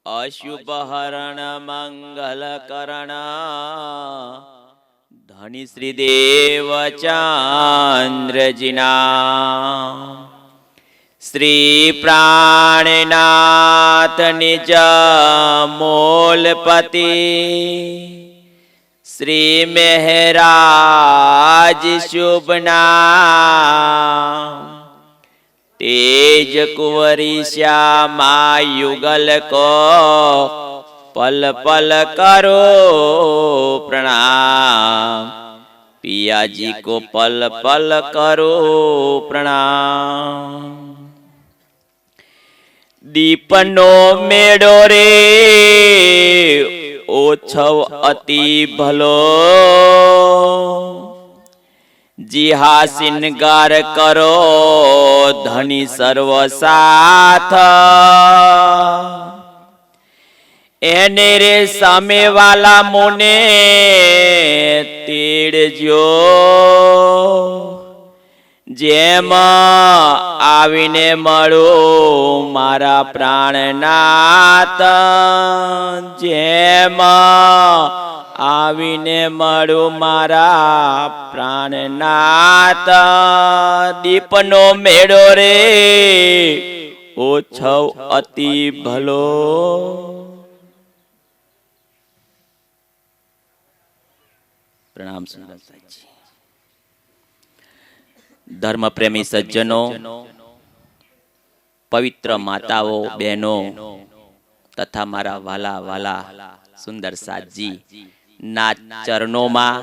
અશુભહરણ મંગલકરણ ધની શ્રી દેવચંદ્રજીના શ્રી પ્રાણનાથ નિજ મૂલપતિ શ્રી મહેરાજ શુભના तेज कुंवरी श्यामा युगल को पल पल करो प्रणाम पिया जी को पल पल करो प्रणाम। दीपनो मेड़ो रे ओछव अति भलो जिहा सिंगार करो धनी सर्व साथ एने रे सामे वाला मोने तेड़जो जेम आवीने मळो मारा प्राणनाथ जेम आवीने मळो मारा प्राणनाथ। दीपनो मेड़ो रे ओछव अति भलो। प्रणाम सुंदर साजी। धर्म प्रेमी सज्जनों, पवित्र माताओं बहनों तथा मारा वाला वाला सुंदर साजी ना चरणों में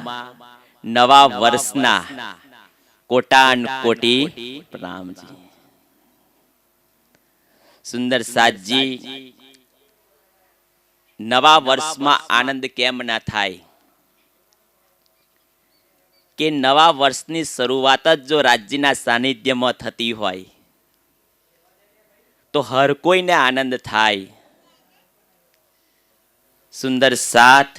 नवा वर्षना कोटान कोटी प्रणाम जी। सुंदर साजी नवा वर्ष में आनंद केम ना थाय के नवा वर्षनी शरूआत जो राज्यना सानिध्य में थती होय तो हर कोई ने आनंद थाय। सुंदर साथ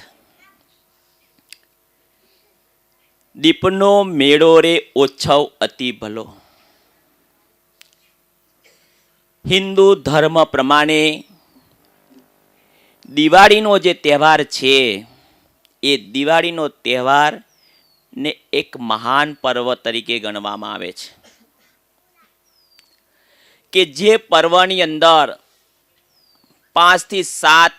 दीपनो मेड़ो रे ओछव अति भलो। हिंदू धर्म प्रमाणे दिवाळी नो जे तहेवार छे ए दिवाळी नो तहेवार ने एक महान पर्व तरीके गणवामां आवे छे के जे पर्वनी अंदर 5 થી 7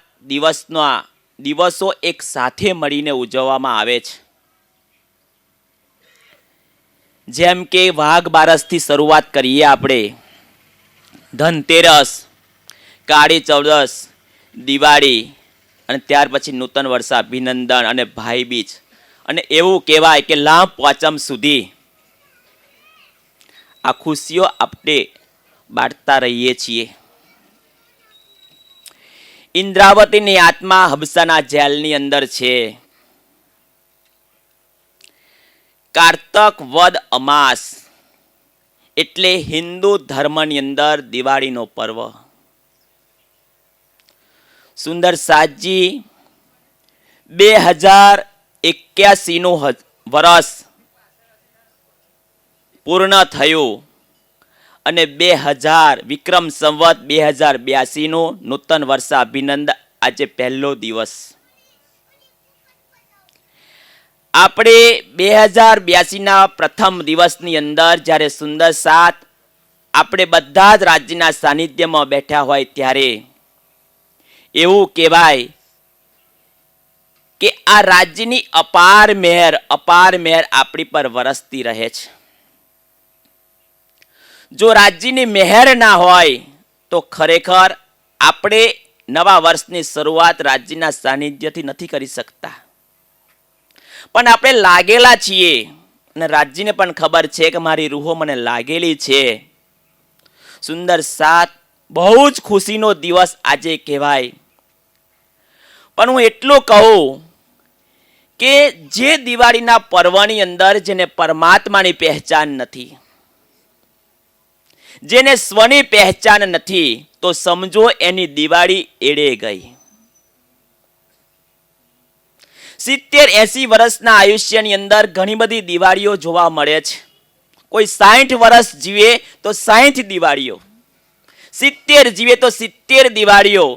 દિવસો એક સાથે મળીને ઉજવવામાં આવે છે। જેમ કે વાઘ બારસથી શરૂઆત કરીએ આપણે, ધનતેરસ, કાળી ચૌદસ, દિવાળી અને ત્યાર પછી નૂતન વર્ષ અભિનંદન અને ભાઈ બીજ અને એવું કહેવાય કે લાંબ પાંચમ સુધી આ ખુશીઓ આપણે બાળતા રહીએ છીએ। इंद्रावती आत्मा हबसाना जेलनी अंदर छे। कार्तक वद अमास एटले हिंदू धर्मनी अंदर दिवाળી नो पर्व। सुंदर साजी 2081 नु वर्ष पूर्ण थयो અને 2000 વિક્રમ સંવત 2082 નો નૂતન વર્ષ અભિનંદન આજે પહેલો દિવસ। આપણે 2082 ના પ્રથમ દિવસની અંદર જ્યારે સુંદર સાથ આપણે બધા જ રાજ્યના સાનિધ્યમાં બેઠા હોય ત્યારે એવું કહેવાય કે આ રાજ્યની અપાર મહેર આપણી પર વરસતી રહે છે। जो राज्यनी मेहर ना होय तो खरेखर आपणे नवा वर्षनी शरूआत राज्यना सानिध्यथी नथी करी सकता। पण आपणे लागेला छीए अने राज्यने पण खबर छे के मारी रूहो मने लागेली छे। सुंदर साथ बहु ज खुशीनो दिवस आजे कहेवाय। पण हूँ एटलुं कहूं के जे दिवाळीना पर्वनी अंदर जेने परमात्मानी पहचान नथी, जेने स्वनी पहचान नथी तो समझो एनी दिवाળી एड़े गई। 70-80 वर्षना आयुष्यनी अंदर घणी बधी दिवाळीओ जोवा मळे छे। कोई 60 वर्ष जीवे तो 60 दिवाळीओ, 70 જીવે તો 70 દિવાળીઓ.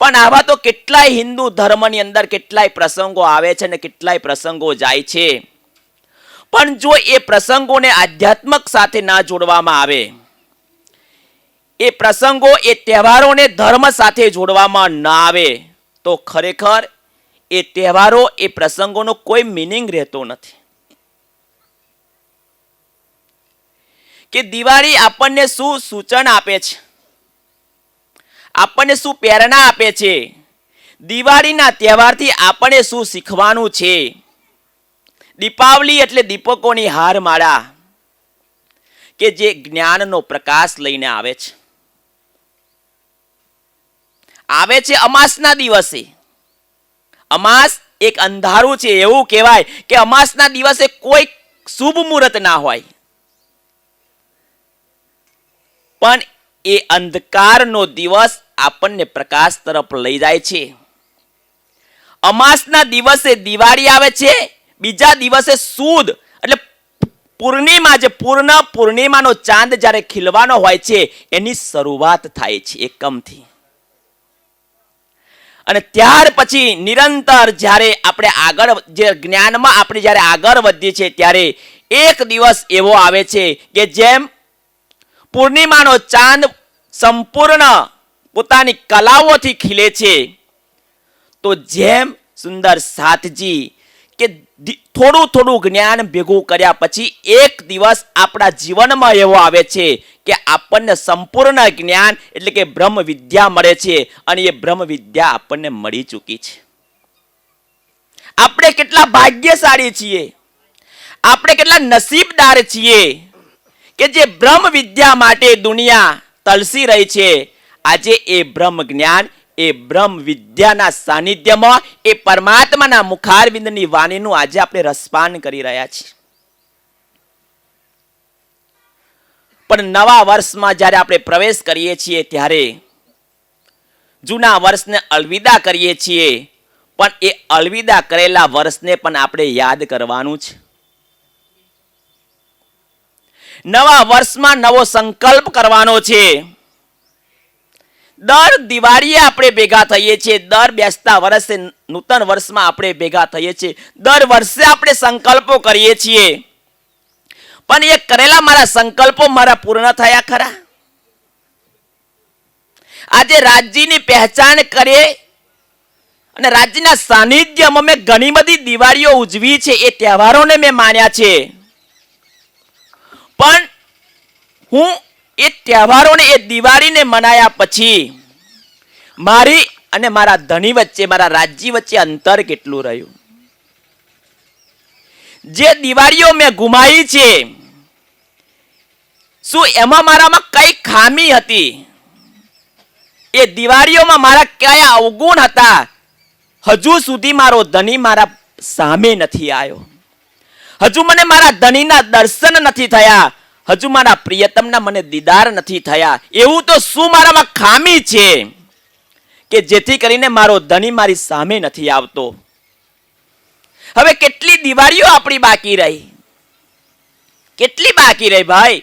પણ આવા તો કેટલાય હિન્દુ ધર્મની અંદર કેટલાય પ્રસંગો આવે છે અને કેટલાય પ્રસંગો જાય છે. પણ જો એ પ્રસંગોને આધ્યાત્મક સાથે ના જોડવામાં આવે, એ પ્રસંગો એ તહેવારોને ધર્મ સાથે જોડવામાં ના આવે, તો ખરેખર એ તહેવારો એ પ્રસંગોનો કોઈ મિનિંગ રહેતો નથી. કે દિવાળી આપણને શું સૂચન આપે છે, આપણને શું પ્રેરણા આપે છે, દિવાળીના તહેવારથી આપણને શું શીખવાનું છે. દીપાવલી એટલે દીપકોની હારમાળા કે જે જ્ઞાનનો પ્રકાશ લઈને આવે છે અમાસના દિવસે. અમાસ એક અંધારું છે, એવું કહેવાય કે અમાસના દિવસે કોઈ શુભ મુહૂર્ત ના હોય, પણ એ અંધકારનો દિવસ આપણને પ્રકાશ તરફ લઈ જાય છે. અમાસના દિવસે દિવાળી આવે છે, બીજા દિવસે સુદ એટલે પૂર્ણિમા, જે પૂર્ણિમાનો ચાંદ જ્યારે ખીલવાનો હોય છે એની શરૂઆત થાય છે એકમથી. અને ત્યાર પછી નિરંતર જ્યારે આપણે આગળ જે જ્ઞાનમાં આપણે જ્યારે આગળ વધીએ છીએ ત્યારે એક દિવસ એવો આવે છે કે જેમ પૂર્ણિમાનો ચાંદ સંપૂર્ણ પોતાની કલાઓથી ખીલે છે, તો જેમ સુંદર સાતજી કે થોડું થોડું જ્ઞાન ભેગું કર્યા પછી એક દિવસ આપણા જીવનમાં એવો આવે છે કે આપણને સંપૂર્ણ જ્ઞાન એટલે કે બ્રહ્મ વિદ્યા મળે છે. અને એ બ્રહ્મ વિદ્યા આપણને મળી ચૂકી છે. આપણે કેટલા ભાગ્યશાળી છીએ, આપણે કેટલા નસીબદાર છીએ કે જે બ્રહ્મ વિદ્યા માટે દુનિયા તલસી રહી છે. આજે એ બ્રહ્મ જ્ઞાન, એ બ્રહ્મ વિદ્યાના સાનિધ્યમાં એ પરમાત્માના મુખારવિંદની વાણીનું આજે આપણે રસપાન કરી રહ્યા છીએ. પણ નવા વર્ષમાં જ્યારે આપણે પ્રવેશ કરીએ છીએ ત્યારે જૂના વર્ષને અલવિદા કરીએ છીએ, પણ એ અલવિદા કરેલા વર્ષને પણ આપણે યાદ કરવાનું છે. નવા વર્ષમાં નવો સંકલ્પ કરવાનો છે. દર દિવાળીએ આપણે ભેગા થઈએ છીએ, દર બેસતા વર્ષે નૂતન વર્ષમાં આપણે ભેગા થઈએ છીએ, દર વર્ષે આપણે સંકલ્પો કરીએ છીએ. પણ એ કરેલા મારા સંકલ્પો મારા પૂર્ણ થયા ખરા? આજે રાજ્યની પહેચાન કરીએ અને રાજ્યના સાનિધ્યમાં મેં ઘણી બધી દિવાળીઓ ઉજવી છે, એ તહેવારોને મેં માન્યા છે. પણ હું એ તહેવારોને, એ દિવાળીને મનાયા પછી મારી અને મારા ધણી વચ્ચે, મારા રાજ્ય વચ્ચે અંતર કેટલું રહ્યું? જે દિવાળીઓ મેં ગુમાવી છે, શું એમાં મારામાં કઈ ખામી હતી? એ દિવાળીઓમાં મારા કયા અવગુણ હતા? હજુ સુધી મારો ધણી મારા સામે નથી આવ્યો, હજુ મને મારા ધણીના દર્શન નથી થયા, હજુ મારા પ્રિયતમના મને દીદાર નથી થયા. એવું તો શું મારામાં ખામી છે કે જેથી કરીને મારો ધણી મારી સામે નથી આવતો? હવે કેટલી દિવાળીઓ આપણી બાકી રહી? કેટલી બાકી રહી ભાઈ?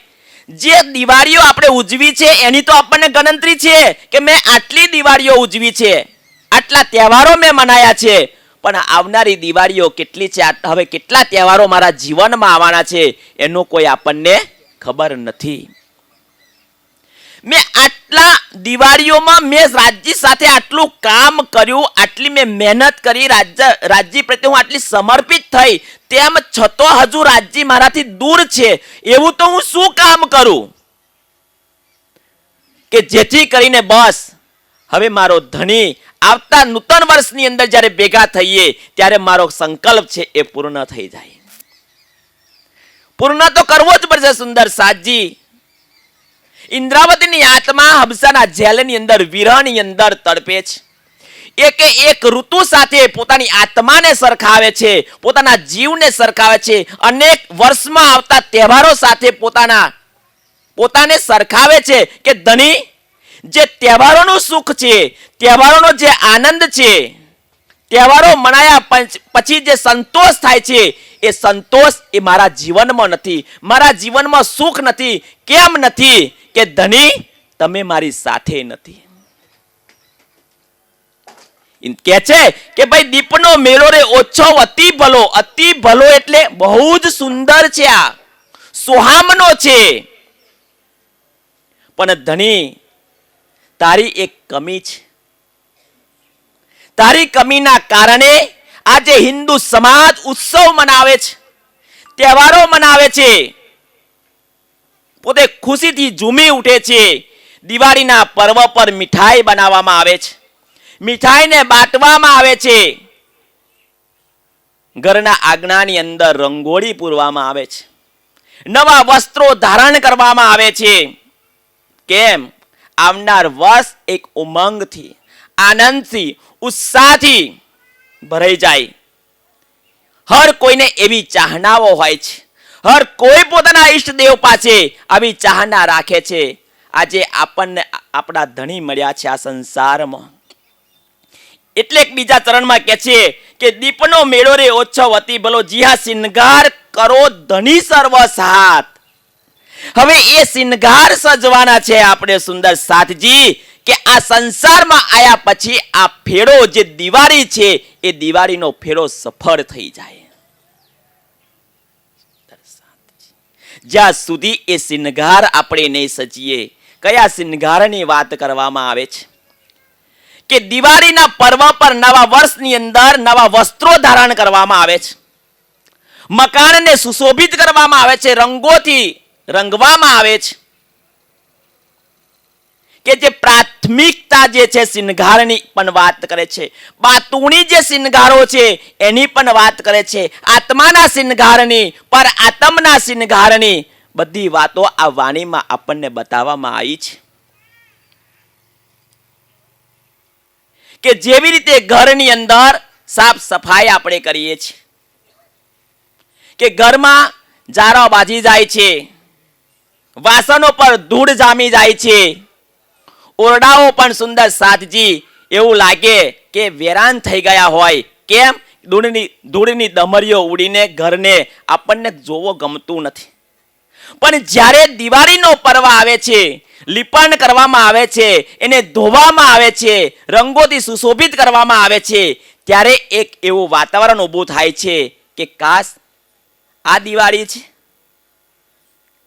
જે દિવાળીઓ આપણે ઉજવી છે એની તો આપણને ગણતરી છે કે મેં આટલી દિવાળીઓ ઉજવી છે, આટલા તહેવારો મેં મનાયા છે. પણ આવનારી દિવાળીઓ કેટલી છે, હવે કેટલા તહેવારો મારા જીવનમાં આવવાના છે એનું કોઈ આપણને ખબર નથી. મેં આટલા દિવાળીઓમાં મેં રાજ્ય સાથે આટલું કામ કર્યું, આટલી મેં મહેનત કરી, રાજ્ય પ્રત્યે હું આટલી સમર્પિત થઈ, તેમ છતાં હજુ રાજ્ય મારાથી દૂર છે. એવું તો હું શું કામ કરું કે જેથી કરીને બસ હવે મારો ધણી આવતા નૂતન વર્ષની અંદર જ્યારે ભેગા થઈએ ત્યારે મારો સંકલ્પ છે એ પૂર્ણ થઈ જાય. પૂર્ણ તો કરવો જ પડશે. સુંદર સાતજી, ઇન્દ્રાવતીની આત્મા હબસાના જેલની અંદર વિરહની અંદર તડપે છે. એક ઋતુ સાથે પોતાની આત્માને સરખાવે છે, પોતાના જીવને સરખાવે છે. અનેક વર્ષમાં આવતા તહેવારો સાથે પોતાને સરખાવે છે કે ધણી, જે તહેવારોનું સુખ છે, તહેવારોનો જે આનંદ છે, તહેવારો મનાયા પછી જે સંતોષ થાય છે, એ સંતોષ એ મારા જીવનમાં નથી, મારા જીવનમાં સુખ નથી. કેમ નથી? કે ધણી, તમે મારી સાથે નથી. કે છે કે ભાઈ દીપનો મેળો રે ઓછો અતિ ભલો. અતિ ભલો એટલે બહુ જ સુંદર છે, આ સુહામનો છે. પણ ધણી, તારી એક કમી છે. તારી કમીના કારણે આજે હિન્દુ સમાજ ઉત્સવ મનાવે છે, તહેવારો મનાવે છે, પોતે ખુશીથી ઝૂમી ઉઠે છે. દિવાળીના પર્વ પર મીઠાઈ બનાવવામાં આવે છે, મીઠાઈને બાંટવામાં આવે છે. ઘરના આંગણાની અંદર રંગોળી પૂરવામાં આવે છે, નવા વસ્ત્રો ધારણ કરવામાં આવે છે. કેમ? આવનાર વર્ષ એક ઉમંગથી, આનંદથી, ઉત્સાહથી ભરાઈ જાય. હર કોઈને એવી ચાહનાઓ હોય છે, હર કોઈ પોતાના ઈષ્ટદેવ પાસે આવી ચાહના રાખે છે. આજે આપણને આપણા ધણી મળ્યા છે આ સંસારમાં, એટલે એક બીજા ચરણમાં કહે છે કે દીપનો મેળો રે ઓછો અતિ ભલો, જીહા શિંગાર કરો ધણી સર્વ સાથ. હવે એ શિંગાર સજવાના છે આપણે સુંદર સાથજી, કે આ સંસારમાં આયા પછી આ ફેરો જે દિવાળી છે એ દિવાળીનો ફેરો સફળ થઈ જાય. જ્યાં સુધી એ શિંગાર આપણે નહીં સજીએ. કયા શિંગારની વાત કરવામાં આવે છે? કે દિવાળીના પર્વ પર નવા વર્ષની અંદર નવા વસ્ત્રો ધારણ કરવામાં આવે છે, મકાનને સુશોભિત કરવામાં આવે છે, રંગોથી રંગવામાં આવે છે. કે જે પ્રાથમિકતા જે છે શિંગારની પણ વાત કરે છે, બાતુણી જે શિંગારો છે એની પણ વાત કરે છે, આત્માના શિંગારની, પર આત્મના શિંગારની બધી વાતો આ વાણીમાં આપણને બતાવવામાં આવી છે. કે જેવી રીતે ઘરની અંદર સાફ સફાઈ આપણે કરીએ છીએ, કે ઘરમાં જારા બાજી જાય છે, વાસણો પર ધૂળ જામી જાય છે, ઓરડાઓ પણ સુંદર સાથજી એવું લાગે કે વેરાન થઈ ગયા હોય. કેમ? ધૂળની દમરીઓ ઉડીને ઘરને આપણને જોવો ગમતું નથી. પણ જ્યારે દિવાળીનો પર્વ આવે છે, લીપણ કરવામાં આવે છે, એને ધોવામાં આવે છે, રંગોથી સુશોભિત કરવામાં આવે છે, ત્યારે એક એવું વાતાવરણ ઊભું થાય છે કે કાશ આ દિવાળી છે.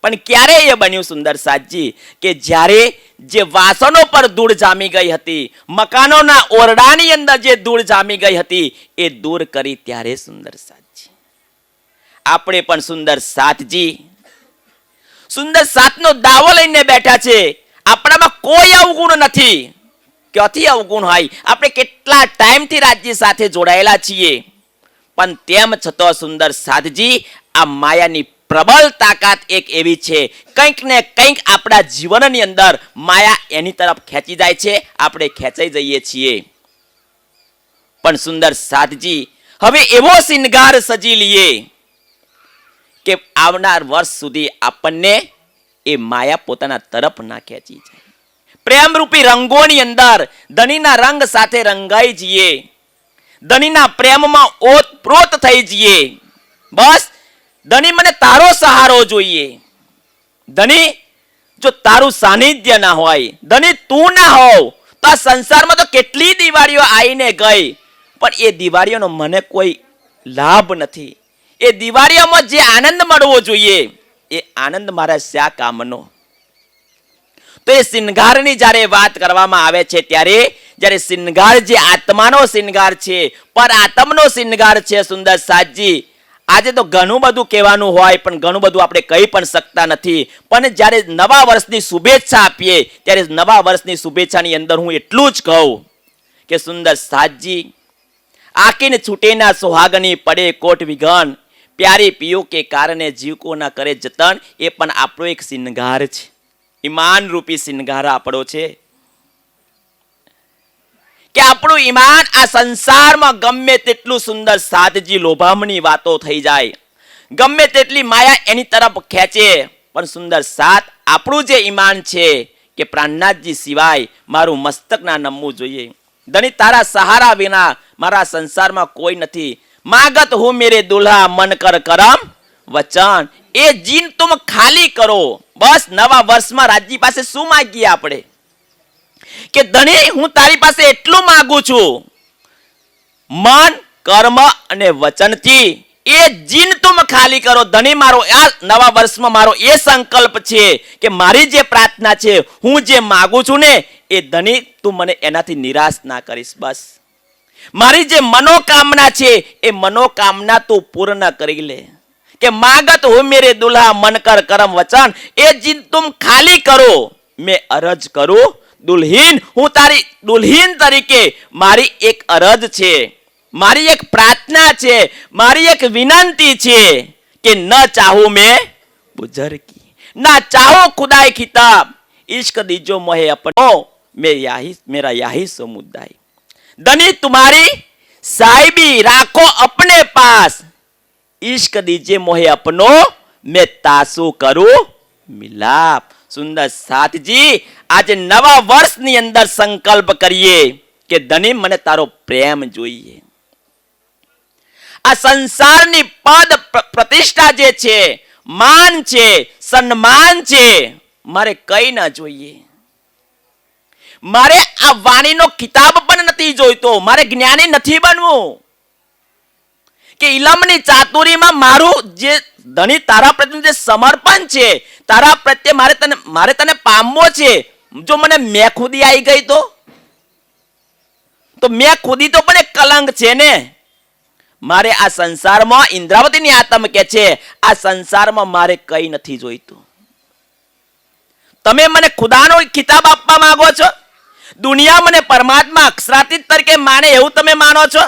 પણ ક્યારે એ બન્યું સુંદર સાજી? કે જ્યારે જે વાસણો પર ધૂળ જામી ગઈ હતી, મકાનોના ઓરડાની અંદર જે ધૂળ જામી ગઈ હતી એ દૂર કરી ત્યારે સુંદર સાજી આપણે પણ સુંદર સાથજી સુંદર સાથનો દાવો લઈને બેઠા છે. આપણામાં કોઈ અવગુણ નથી. ક્યાંથી અવગુણ હોય? આપણે કેટલા ટાઈમથી રાજ્ય સાથે જોડાયેલા છીએ, પણ તેમ છતાં સુંદર સાથજી આ માયાની પ્રબળ તાકાત એક એવી છે, કંઈક ને કંઈક આપણા જીવનની અંદર માયા એની તરફ ખેંચી જાય છે, આપણે ખેંચાઈ જઈએ છીએ. પણ સુંદર સાથજી હવે એવો શિંગાર સજી લઈએ કે આવનાર વર્ષ સુધી આપણને એ માયા પોતાના તરફ ના ખેંચી જાય. પ્રેમરૂપી રંગોની અંદર ધણીના રંગ સાથે રંગાઈ જઈએ, ધણીના પ્રેમમાં ઓતપ્રોત થઈ જઈએ. બસ ધણી મને તારો સહારો જોઈએ. ધણી જો તારું સાનિધ્ય ના હોય, ધણી તું ના હોવ તો આ સંસારમાં તો કેટલી દિવાળીઓ આવીને ગઈ, પણ એ દિવાળીઓનો મને કોઈ લાભ નથી. એ દિવાળીઓમાં જે આનંદ મળવો જોઈએ એ આનંદ મારા શા કામનો? તો એ શિંગારની જ્યારે વાત કરવામાં આવે છે ત્યારે જ્યારે શિંગાર જે આત્માનો શિંગાર છે, પર આત્મનો શિંગાર છે સુંદર સાજી, આજે તો ઘણું બધું કહેવાનું હોય પણ ઘણું બધું આપણે કહી પણ શકતા નથી. પણ જ્યારે નવા વર્ષની શુભેચ્છા આપીએ ત્યારે નવા વર્ષની શુભેચ્છાની અંદર હું એટલું જ કહું કે સુંદર સાજી આકીને છૂટે ના સુહાગની પડે કોટ વિઘન, પ્યારી પિયો કે કારણે જીવ કો ના કરે જતન. એ પણ આપણો એક શિંગાર છે, ઈમાન રૂપી શિંગાર આપણો છે. કે આપણું ઈમાન આ સંસારમાં ગમે તેટલું સુંદર સાદજી લોભામણી વાતો થઈ જાય, ગમે તેટલી માયા એની તરફ ખેંચે, પણ સુંદર સાત આપણું જે ઈમાન છે કે પ્રાણનાથજી સિવાય મારું મસ્તક ના નમવું જોઈએ. ધણી તારા સહારા વિના મારા સંસારમાં કોઈ નથી. માગત હું મેરે દુલ્હા મન કર કરમ વચન. એ જીન તુમ ખાલી કરો. બસ નવા વર્ષમાં રાજ્ય પાસે શું માંગીએ આપણે કે ધણી હું તારી પાસે એટલું માંગુ છું, મન કર્મ અને વચનથી એ જીન તુમ ખાલી કરો. ધણી મારો આ નવા વર્ષમાં મારો એ સંકલ્પ છે કે મારી જે પ્રાર્થના છે, હું જે માંગુ છું ને એ ધણી તું મને એનાથી નિરાશ ના કરીશ. બસ મારી જે મનોકામના છે એ મનોકામના તું પૂર્ણ કરી લે કે માગત હો મેરે દુલ્હા મન કર કરમ વચન એ જીન તુમ ખાલી કરો. મેં અરજ કરું દુલ્હીન, હું તારી દુલ્હીન તરીકે મારી એક અરજ છે, મારી એક પ્રાર્થના છે, મારી એક વિનંતી છે કે ન ચાહું મેં બુઝર્ગી, ના ચાહો ખુદાઈ ખિતાબ, इश्क दीजो मोहे अपनो मैं याही मेरा यही समुदाय. धनी तुम्हारी साहिबी राखो अपने पास, इश्क दीजिए मोहे अपनो मैं तासु करूं मिलाप. सुंदर साथजी, आज नवा વર્ષની અંદર સંકલ્પ કરીએ કે ધની મને તારો પ્રેમ જોઈએ. આ સંસારની પદ પ્રતિષ્ઠા જે છે, માન છે, સન્માન છે, મારે કઈ ના જોઈએ. મારે આ વાણીનો કિતાબ પણ નથી જોઈતો. મારે જ્ઞાની નથી બનવું કે ઇલમની ચાતુરીમાં મારું જે ધણી તારા પ્રત્યે જે સમર્પણ છે, તારા પ્રત્યે મારે તને પામવો છે. જો મને મેં ખુદી આવી ગઈ તો મેં ખુદી તો પણ એક કલંક છે ને. મારે આ સંસારમાં ઇન્દ્રાવતીની આત્મ કે છે આ સંસારમાં મારે કઈ નથી જોઈતું. તમે મને ખુદાનો ખિતાબ આપવા માંગો છો, દુનિયા મને પરમાત્મા અક્ષરાતીત તરીકે માને એવું તમે માનો છો.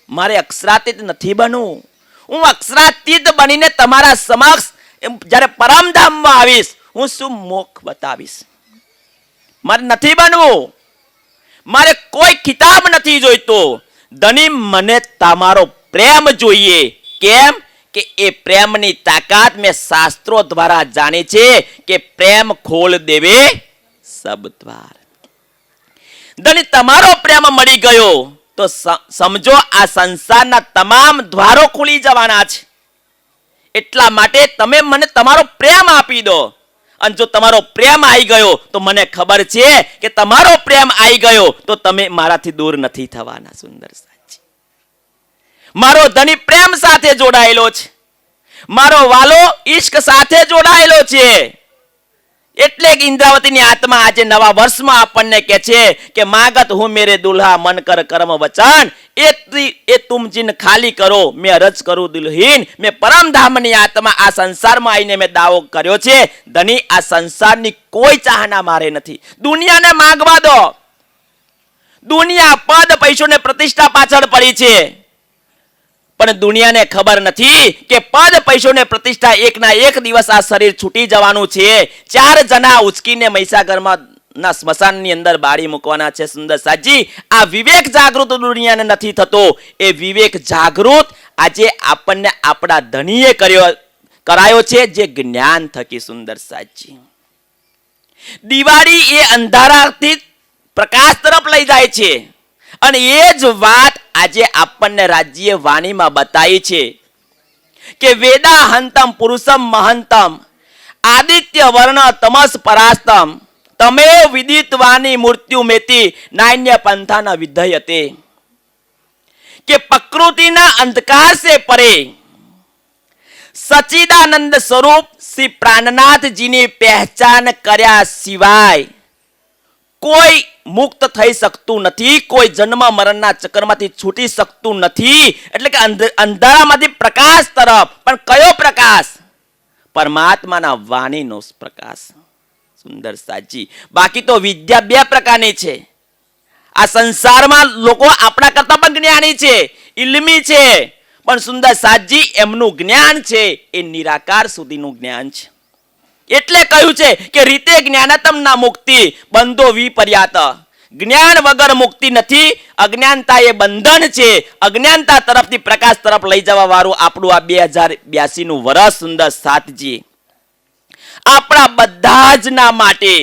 મારે અક્ષરાતીત નથી બનવું. હું અક્ષરાતીત બનીને તમારા સમક્ષ જ્યારે પરમધામમાં આવીશ, હું શું મોક્ષ બતાવીશ. મારે નથી બનવું. મારે કોઈ ખિતાબ નથી જોઈતો. ધની મને તમારો પ્રેમ જોઈએ. કેમ કે એ પ્રેમની તાકાત મેં શાસ્ત્રો દ્વારા જાણી છે કે પ્રેમ ખોલ દેવે સબ દ્વાર. ધણી તમારો પ્રેમ મળી ગયો તો સમજો આ સંસારના તમામ દ્વારો ખુલી જવાના છે. એટલા માટે તમે મને તમારો પ્રેમ આપી દો. અને જો તમારો પ્રેમ આવી ગયો તો મને ખબર છે કે તમારો પ્રેમ આવી ગયો તો તમે મારાથી દૂર નથી થવાના. સુંદર સાચી, મારો ધણી પ્રેમ સાથે જોડાયેલો છે, મારો વાલો ઈશ્ક સાથે જોડાયેલો છે. એટલે કે ઇન્દ્રાવતીની આત્મા આજે નવા વર્ષમાં આપણને કહે છે કે માગત હું મેરે દુલ્હા મન કર કર્મ વચન એ તુમ જીન ખાલી કરો. મેં અરજ કરું દુલ્હીન. મેં પરમધામની આત્મા આ સંસારમાં આવીને મેં દાવો કર્યો છે ધની આ સંસારની કોઈ ચાહના મારે નથી. દુનિયાને માંગવા દો. દુનિયા પદ પૈસો ને પ્રતિષ્ઠા પાછળ પડી છે, પણ દુનિયાને ખબર નથી કે પદ પૈસો ને પ્રતિષ્ઠા એકના એક દિવસ આ શરીર છૂટી જવાનું છે. 4 જણા ઉચકીને મહીસાગરમાં ના સ્મશાનની અંદર બાળી મૂકવાના છે. સુંદર સાજી, આ વિવેક જાગૃત દુનિયાને નથી થતો. એ વિવેક જાગૃત આજે આપણને આપણા ધણીએ કરાયો છે જે જ્ઞાન થકી. સુંદર સાજી, દિવાળી એ અંધારાથી પ્રકાશ તરફ લઈ જાય છે અને એ જ વાત આજે આપણને રાજ્ય વાણીમાં બતાવી છે કે વેદા હંતમ પુરુષમ મહંતમ આદિત્ય વર્ણ તમસ પરાસ્તમ તમે વિદિતવાની મૃત્યુ મેતી નાન્ય પંથાના વિધયતે. કે પ્રકૃતિના અંધકાર સે પરે સચિદાનંદ સ્વરૂપ શ્રી પ્રાણનાથજીની પહેચાન કર્યા સિવાય કોઈ મુક્ત થઈ શકતું નથી. કોઈ જન્મ મરણના ચક્રમાંથી છૂટી શકતું નથી. એટલે કે અંધારામાંથી પ્રકાશ તરફ. પણ કયો પ્રકાશ? પરમાત્માના વાણીનો પ્રકાશ. સુંદર સાજી, બાકી તો વિદ્યા 2 પ્રકારની છે. આ સંસારમાં લોકો આપણા કરતા પણ જ્ઞાની છે, ઇલ્મી છે, પણ સુંદર સાજી એમનું જ્ઞાન છે એ નિરાકાર સુધીનું જ્ઞાન છે. એટલે કહ્યું છે કે રીતે જ્ઞાનતમ ના મુક્તિ બંધો વિપર્યાત. જ્ઞાન વગર મુક્તિ નથી. અજ્ઞાનતા એ બંધન છે. અજ્ઞાનતા તરફથી પ્રકાશ તરફ લઈ જવા વાળું આપણું આ 2082 નું વર્ષ. સુંદર સાતજી, આપણા બધા જ ના માટે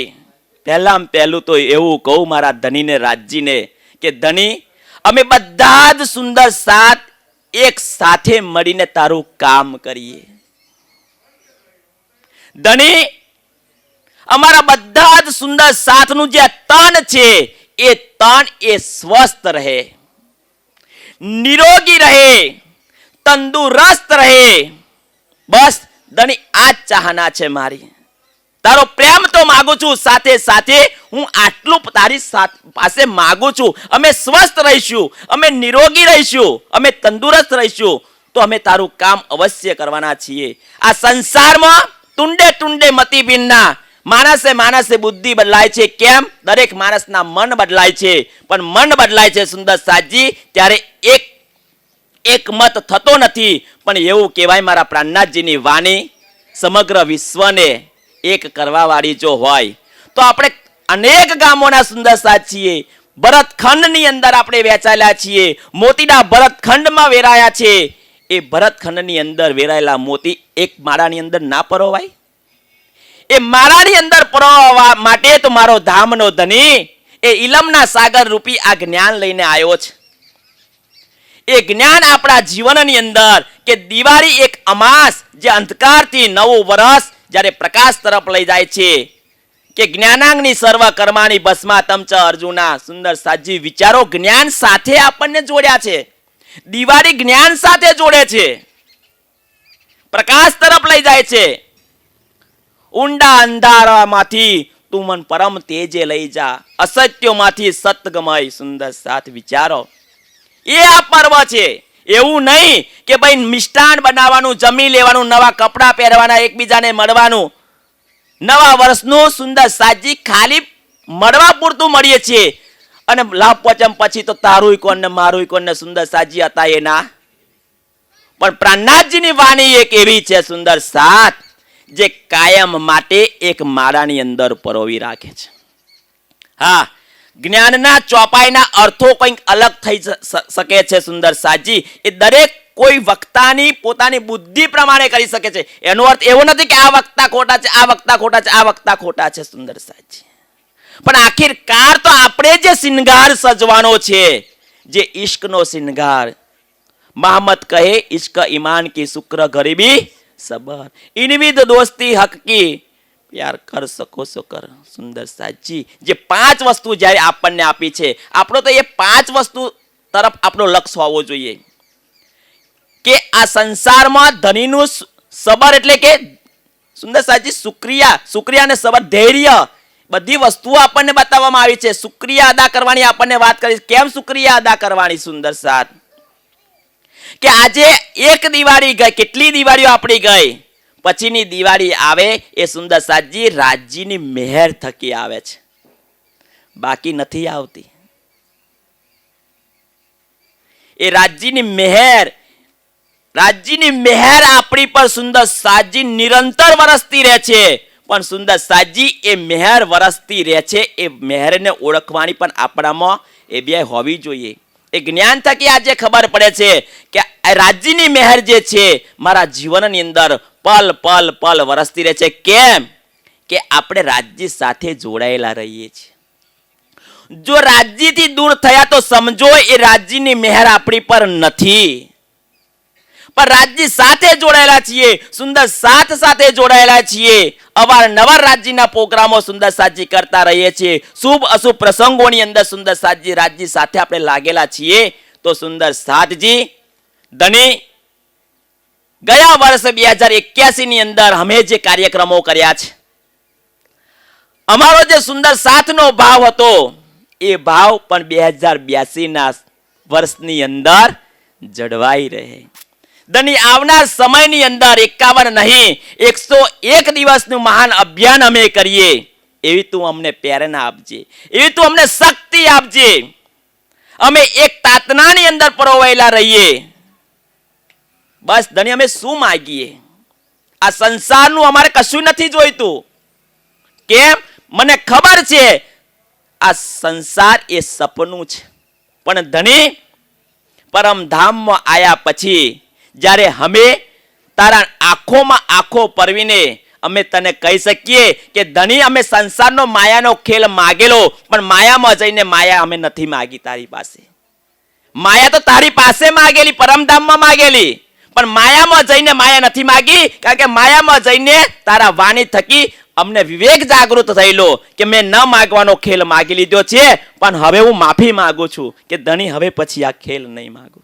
પહેલું તો એવું કહું મારા ધણીને રાજજીને કે ધણી અમે બધા જ સુંદર સાત એક સાથે મળીને તારું કામ કરીએ. ધણી, અમારા બધા જ સુંદર સાથનું જે તન છે એ તન એ સ્વસ્થ રહે, નિરોગી રહે, તંદુરસ્ત રહે. બસ ધણી, આ જ ચાહના છે મારી. તારો પ્રેમ તો માંગુ છું, સાથે સાથે હું આટલું તારી પાસે માંગુ છું. અમે સ્વસ્થ રહીશું, અમે નિરોગી રહીશું, અમે તંદુરસ્ત રહીશું તો અમે તારું કામ અવશ્ય કરવાના છીએ. આ સંસારમાં ટુંડે ટુંડે મતિભિન્ના, માણસે બુદ્ધિ બદલાય છે. કેમ? દરેક માણસના મન બદલાય છે, પણ મન બદલાય છે સુંદર સાજી ત્યારે એક મત થતો નથી. પણ એવું કહેવાય મારા પ્રાણનાથજીની વાણી સમગ્ર વિશ્વને એક કરવા વાળી જો હોય તો આપણે અનેક ગામોના સુંદર સાથ છીએ. ભરતખંડની અંદર આપણે વહેંચાયેલા છીએ, મોતીના ભરતખંડમાં વેરાયા છે. એ ભરતખંડની અંદર વેરાયેલા મોતી એક માળાની અંદર ના પરોવાય? એ માળાની અંદર પરોવા માટે તો મારો ધામનો ધણી એ ઇલમના સાગર રૂપી આ જ્ઞાન લઈને આવ્યો છે. એ જ્ઞાન આપણા જીવનની અંદર કે દિવાળી એક અમાસ જે અંધકારથી નવું વર્ષ જ્યારે પ્રકાશ તરફ લઈ જાય છે, કે જ્ઞાનાંગની સર્વ કર્માની ભસ્મા તમચ અર્જુના. સુંદર સાજી વિચારો જ્ઞાન સાથે આપણને જોડ્યા છે. દિવાળી જ્ઞાન સાથે જોડે છે, પ્રકાશ તરફ લઈ જાય છે. ઊંડા અંધારામાંથી તું મન પરમ તેજે લઈ જા, અસત્યોમાંથી સત્યગમય. સુંદર સાથ વિચારો, એ આ પર્વ છે. એવું નહીં કે ભાઈ મિષ્ટાન બનાવવાનું, જમી લેવાનું, નવા કપડાં પહેરવાના, એકબીજાને મળવાનું. નવા વર્ષનું સુંદર સાજી ખાલી મળવા પૂરતું મળીએ છીએ અને લાભ પચમ પછી તો તારું કોણ ને મારું કોણ ને સુંદર સાજી હતા એના. પણ પ્રાણનાથજીની વાણી એક એવી છે સુંદર સાથ જે કાયમ માટે એક માળાની અંદર પરોવી રાખે છે. હા, જ્ઞાનના ચોપાઈના અર્થો કંઈક અલગ થઈ શકે છે સુંદર સાજી. એ દરેક કોઈ વક્તાની પોતાની બુદ્ધિ પ્રમાણે કરી શકે છે. એનો અર્થ એવો નથી કે આ વક્તા ખોટા છે, આ વક્તા ખોટા છે, આ વક્તા ખોટા છે સુંદર સાજી. પણ આખિરકાર તો આપણે જે શિંગાર સજવાનો છે, જે ઈશ્કનો શિંગાર. મહમ્મદ કહે ઇશ્ક ઈમાન કી શુક્ર ગરીબી સબર, ઇનવિદ દોસ્તી હક કી પ્યાર કર શકો સો કર. સુંદર સાજી જે 5 વસ્તુ જ્યારે આપણને આપી છે, આપણો તો એ 5 વસ્તુ તરફ આપણો લક્ષ્ય હોવો જોઈએ કે આ સંસારમાં ધણીનું સબર એટલે કે સુંદર સાજી શુક્રિયા અને સબર, ધૈર્ય, બધી વસ્તુઓ આપણને બતાવવામાં આવી છે. શુક્રિયા અદા કરવાની આપણને વાત કરી. કેમ શુક્રિયા અદા કરવાની? સુંદર સાથ કે આજે એક દિવાળી ગઈ, કેટલી દિવાળીઓ આપણી ગઈ, પછીની દિવાળી આવે એ સુંદર સાજી રાજ્યની મહેર થકી આવે છે, બાકી નથી આવતી. એ રાજ્યની મહેર આપણી પર સુંદર સાજી નિરંતર વરસતી રહે છે. પણ સુંદર સાજી એ મહેર વરસતી રહે છે, એ મહેરને ઓળખવાની પણ આપણામાં એ બે હોવી જોઈએ. એ જ્ઞાન થકી આજે ખબર પડે છે કે રાજ્યની મહેર જે છે મારા જીવનની અંદર પલ પલ પલ વરસતી રહે છે. કેમ? કે આપણે રાજ્ય સાથે જોડાયેલા રહીએ છીએ. જો રાજ્યથી દૂર થયા તો સમજો એ રાજ્યની મહેર આપણી પર નથી. પણ રાજ્ય સાથે જોડાયેલા છીએ, સુંદર સાથ સાથે જોડાયેલા છીએ. અવારનવાર રાજ્યના પ્રોગ્રામો સુંદર સાજી કરતા રહીએ છીએ. શુભ અશુભ પ્રસંગોની અંદર સુંદર સાજી રાજ્ય સાથે આપણે લાગેલા છીએ. તો સુંદર સાથજી ધણી, ગયા વર્ષ 2081 ની અંદર અમે જે કાર્યક્રમો કર્યા છે, અમારો જે સુંદર સાથનો ભાવ હતો એ ભાવ પણ 2082 ના વર્ષની અંદર જળવાઈ રહે. ધણી, આવનાર સમયની અંદર 51 નહીં 101 દિવસનું મહાન અભિયાન અમે કરીએ એવી તું અમને પ્રેરણા આપજે, એવી તું અમને શક્તિ આપજે. અમે એક તાતનાની અંદર પરોવાયેલા રહીએ. બસ ધણી, અમે શું માગીએ? આ સંસારનું અમારે કશું નથી જોઈતું. કેમ? મને ખબર છે આ સંસાર એ સપનું છે. પણ ધણી, પરમધામમાં આયા પછી જ્યારે અમે તારા આંખોમાં આંખો પરવીને અમે તને કહી શકીએ કે ધણી, અમે સંસારનો માયાનો ખેલ માગેલો, પણ માયામાં જઈને માયા અમે નથી માગી તારી પાસે. માયા તો તારી પાસે માગેલી, પરમધામમાં માગેલી, પણ માયામાં જઈને માયા નથી માગી, કારણ કે માયામાં જઈને તારા વાણી થકી અમને વિવેક જાગૃત થયેલો કે મેં ન માગવાનો ખેલ માગી લીધો છે, પણ હવે હું માફી માંગુ છું કે ધણી હવે પછી આ ખેલ નહીં માગું.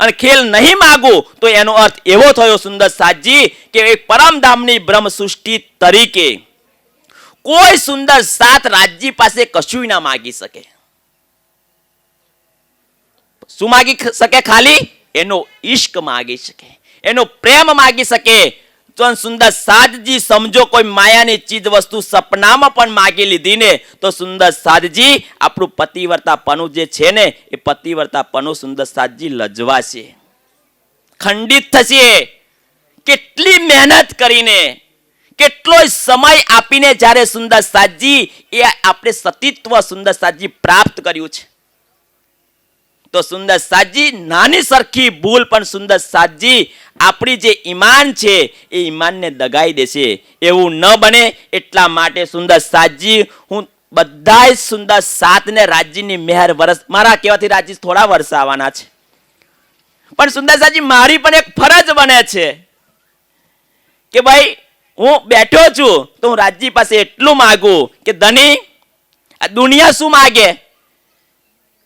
અને ખેલ નહીં માગું તો એનો અર્થ એવો થયો સુંદર સાતજી કે એક પરમધામની બ્રહ્મ સૃષ્ટિ તરીકે કોઈ સુંદર સાત રાજ્ય પાસે કશું ના માગી શકે. શું માગી શકે? ખાલી એનો ઈશ્ક માગી શકે, એનો પ્રેમ માગી શકે. તો સુંદર સાતજી સમજો કોઈ માયાની ચીજ વસ્તુ સપનામાં પણ માગી લીધી ને તો સુંદર સાતજી આપણું પતિવ્રતાપણું જે છે ને એ પતિવ્રતાપણું સુંદર સાતજી લજવાશે, ખંડિત થશે. કેટલી મહેનત કરીને, કેટલો સમય આપીને જ્યારે સુંદર સાતજી એ આપણે સતીત્વ સુંદર સાતજી પ્રાપ્ત કર્યું છે, તો સુંદર સાતજી નાની સરખી ભૂલ પણ સુંદર સાતજી આપણી જે ઈમાન છે એ ઈમાનને દગાઈ દેશે. એવું ન બને એટલા માટે સુંદર સાતજી હું બધાય સુંદર સાતને રાજ્યની મહેર વરસ, મારા કહેવાથી રાજ્ય થોડા વર્ષ આવવાના છે, પણ સુંદર સાતજી મારી પણ એક ફરજ બને છે કે ભાઈ હું બેઠો છું તો હું રાજ્ય પાસે એટલું માગું કે ધણી આ દુનિયા શું માગે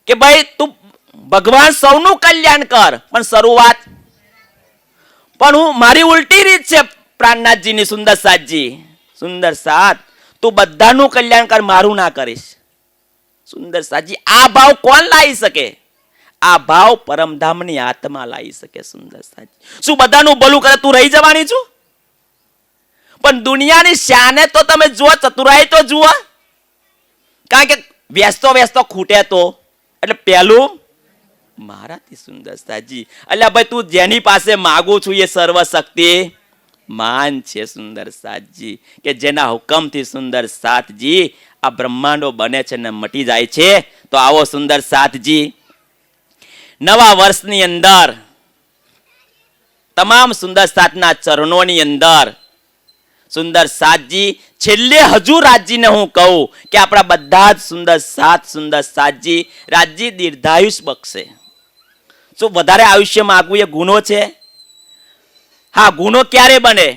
કે ભાઈ તું ભગવાન સૌનું કલ્યાણ કર, પણ શરૂઆત પણ હું મારી ઉલટી રીત છે પ્રાણનાથજીની. સુંદર સાતજી, સુંદર સાત તું બધાનું કલ્યાણ કર, મારું ના કરીશ. સુંદર સાતજી આ ભાવ કોણ લાવી શકે? આ ભાવ પરમધામની આત્મા લાવી શકે. સુંદર સાતજી શું બધાનું ભલું કરે તું રહી જવાની છું? પણ દુનિયાની શાને તો તમે જુઓ, ચતુરાઈ તો જુઓ, કારણ કે વ્યસ્તો વ્યસ્તો ખૂટે તો એટલે પહેલું મારાથી. સુંદર સાતજી એટલે ભાઈ તું જેની પાસે માગું છું એ સર્વશક્તિ માન છે સુંદર સાતજી, કે જેના હુકમથી સુંદર સાતજી આ બ્રહ્માંડો બને છે ને મટી જાય છે. તો આવો સુંદર સાતજી નવા વર્ષની અંદર તમામ સુંદર સાતના ચરણોની અંદર સુંદર સાતજી છેલ્લે હજુ રાજ્યને હું કહું કે આપણા બધા જ સુંદર સાતજી રાજ્ય દીર્ઘાયુષ બક્ષે. શું વધારે આયુષ્ય માગવું એ ગુનો છે? હા, ગુનો ક્યારે બને?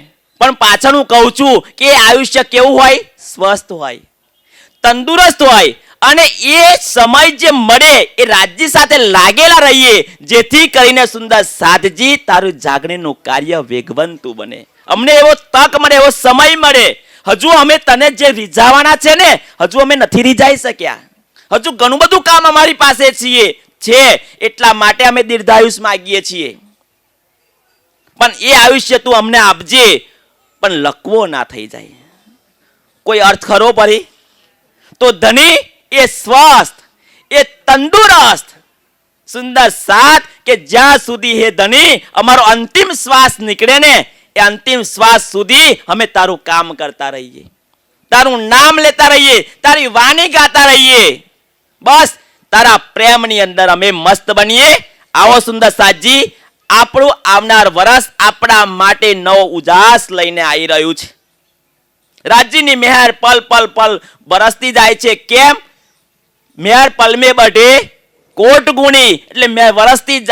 પણ પાછળ હું કહું છું કે આયુષ્ય કેવું હોય? સ્વસ્થ હોય, તંદુરસ્ત હોય, અને એ સમય જે મળે એ રાજ્ય સાથે લાગેલા રહીએ, જેથી કરીને સુંદર સાતજી તારું જાગણીનું કાર્ય વેગવંતું બને. અમને એવો તક મળે, એવો સમય મળે. હજુ અમે તને જે રીઝાવાના છે ને હજુ અમે નથી રીઝાઈ શક્યા. હજુ ઘણું બધું કામ અમારી પાસે છે, એટલા માટે અમે દીર્ઘાયુષ માગીએ છીએ. પણ એ આયુષ્ય તું અમને આપજે, પણ લકવો ના થઈ જાય. કોઈ અર્થ ખરો પડી? તો ધણી એ સ્વસ્થ, એ તંદુરસ્ત સુંદર સાત કે જ્યાં સુધી હે ધણી અમારો અંતિમ શ્વાસ નીકળે ને એ અંતિમ શ્વાસ સુધી અમે તારું કામ કરતા રહીએ, તારું નામ લેતા રહીએ, તારી વાણી ગાતા રહીએ. બસ તારા પ્રેમની અંદર અમે મસ્ત બનીએ. આવો સુંદર સાતજી આપણું આવનાર વર્ષ આપણા માટે નવો ઉજાસ લઈને આવી રહ્યું છે. રાજ્યની મહેર પલ પલ પલ બરસતી જાય છે. કેમ? મહેર પલમે બઢે કોટ ગુણી, એટલે મેં વરસતી જ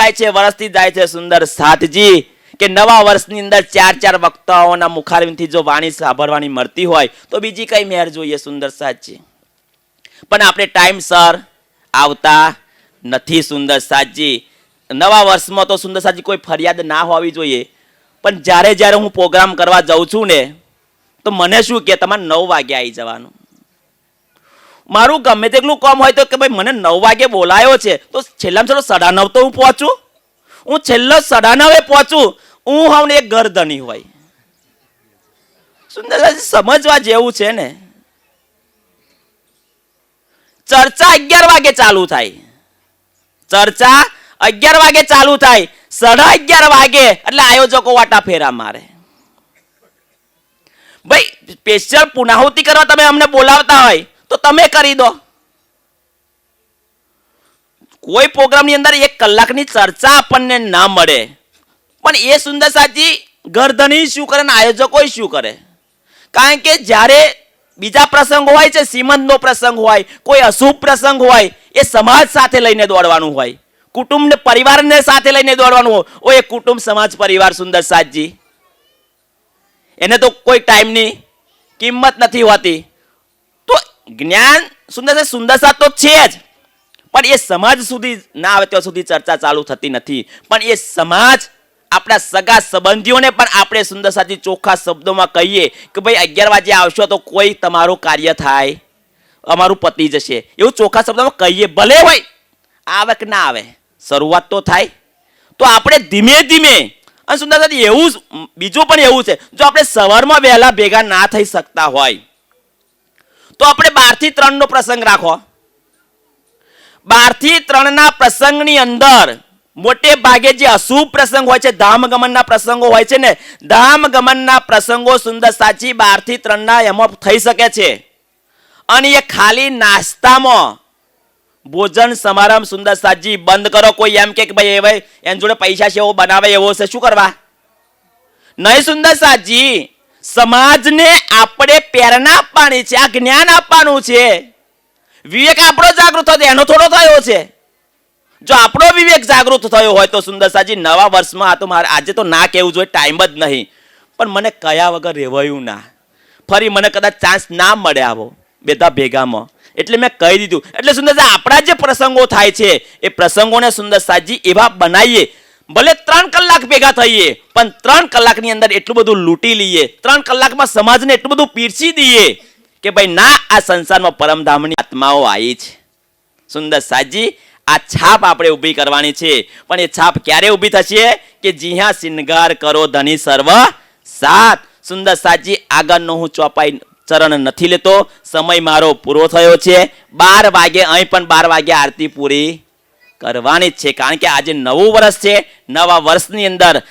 જાય છે સુંદર સાતજી. કે નવા વર્ષની અંદર ચાર વક્તાઓના મુખારવિંદથી જો વાણી સાંભળવાની મળતી હોય તો બીજી કઈ મહેર જોઈએ સુંદર સાતજી? પણ આપણે ટાઈમસર આવતા નથી સુંદર સાતજી. નવા વર્ષમાં તો સુંદર સાતજી કોઈ ફરિયાદ ના હોવી જોઈએ, પણ જ્યારે હું પ્રોગ્રામ કરવા જાઉં છું ને તો મને શું કે તમારે 9 વાગે આવી જવાનું. મારું ગમે તેટલું કામ હોય તો કે ભાઈ મને 9 વાગે બોલાયો છે તો છેલ્લામાં છેલ્લો 9:30 તો હું પહોંચું. હું છેલ્લો 9:30 પહોંચું. હું હવે એક ગરધણી હોય. સુંદર સમજવા જેવું છે ને. ચર્ચા 11 વાગે ચાલુ થાય, ચર્ચા 11 વાગે ચાલુ થાય, 11:30 વાગે એટલે આયોજકો વાટા ફેરા મારે. ભાઈ સ્પેશિયલ પુનાહુતિ કરવા તમે અમને બોલાવતા હોય તો તમે કરી દો. કોઈ પ્રોગ્રામની અંદર 1 કલાકની ચર્ચા આપણને ના મળે, પણ એ સુંદર સાતજી ગરધણી શું કરે ને આયોજકો શું કરે? કારણ કે જ્યારે બીજા પ્રસંગ હોય છે, શ્રીમંતનો પ્રસંગ હોય, કોઈ અશુભ પ્રસંગ હોય, એ સમાજ સાથે લઈને દોડવાનું હોય. કુટુંબ ને પરિવારને સાથે લઈને દોડવાનું હોય એ કુટુંબ સમાજ પરિવાર સુંદર સાજી એને તો કોઈ ટાઈમની કિંમત નથી હોતી. તો જ્ઞાન સુંદર સાથ તો છે જ, પણ એ સમાજ સુધી ના આવે ત્યાં સુધી ચર્ચા ચાલુ થતી નથી. પણ એ સમાજ આપણા સગા સંબંધીઓને પણ આપણે સુંદર સાથી ચોખ્ખા શબ્દોમાં કહીએ કે ભાઈ 11 વાગે આવશો તો કોઈ તમારું કાર્ય થાય, અમારું પતી જશે, એવું ચોખ્ખા શબ્દોમાં કહીએ. ભલે હોય આવે કે ના આવે, શરૂઆત તો થાય. તો આપણે ધીમે ધીમે અને સુંદર સાથી એવું બીજું પણ એવું છે, જો આપણે સવારમાં વહેલા ભેગા ના થઈ શકતા હોય તો આપણે 12 થી 3 નો પ્રસંગ રાખો. 12 થી 3 ના પ્રસંગની અંદર મોટે ભાગે જે અશુભ પ્રસંગ હોય છે, ધામગમનના પ્રસંગો હોય છે ને, ધામગમનના પ્રસંગો સુંદર સાચી 12 થી 3 ના એમાં થઈ શકે છે. અને એ ખાલી નાસ્તામાં ભોજન સમારંભ સુંદર સાજી બંધ કરો. કોઈ એમ કે ભાઈ એની જોડે પૈસા છે એવો બનાવે એવો છે, શું કરવા? નહીં સુંદર સાજી, સમાજને આપણે પ્રેરણા આપવાની છે, આ જ્ઞાન આપવાનું છે. વિવેક આપણો જાગૃત થયો એનો થોડો થયો છે. જો આપણો વિવેક જાગૃત થયો હોય તો સુંદર સાજી નવા વર્ષમાં આ તો મારે આજે તો ના કહેવું જોઈએ, ટાઈમ જ નહીં, પણ મને કયા વગર રહેવાયું ના. ફરી મને કદાચ ચાન્સ ના મળે આવો બધા ભેગામાં, એટલે મેં કહી દીધું. એટલે સુંદર આપણા જે પ્રસંગો થાય છે એ પ્રસંગોને સુંદર સાજી એવા બનાવીએ. ભલે 3 કલાક ભેગા થઈએ પણ 3 કલાકની અંદર એટલું બધું લૂંટી લઈએ, 3 કલાકમાં સમાજને એટલું બધું પીરસી દઈએ કે ભાઈ ના, આ સંસારમાં પરમધામની આત્માઓ આવી છે. સુંદર સાજી આ છાપ આપણે ઊભી કરવાની છે. પણ એ છાપ ક્યારે ઊભી થશે કે જ્યાં શિંગાર કરો ધની સર્વ સાથ. સુંદર સાજી આગળનો હું ચોપાઈ ચરણ નથી લેતો, સમય મારો પૂરો થયો છે. 12 વાગે અહીં પણ 12 વાગે આરતી પૂરી કરવાની જ છે, કારણ કે આજે નવું વર્ષ છે. નવા વર્ષની અંદર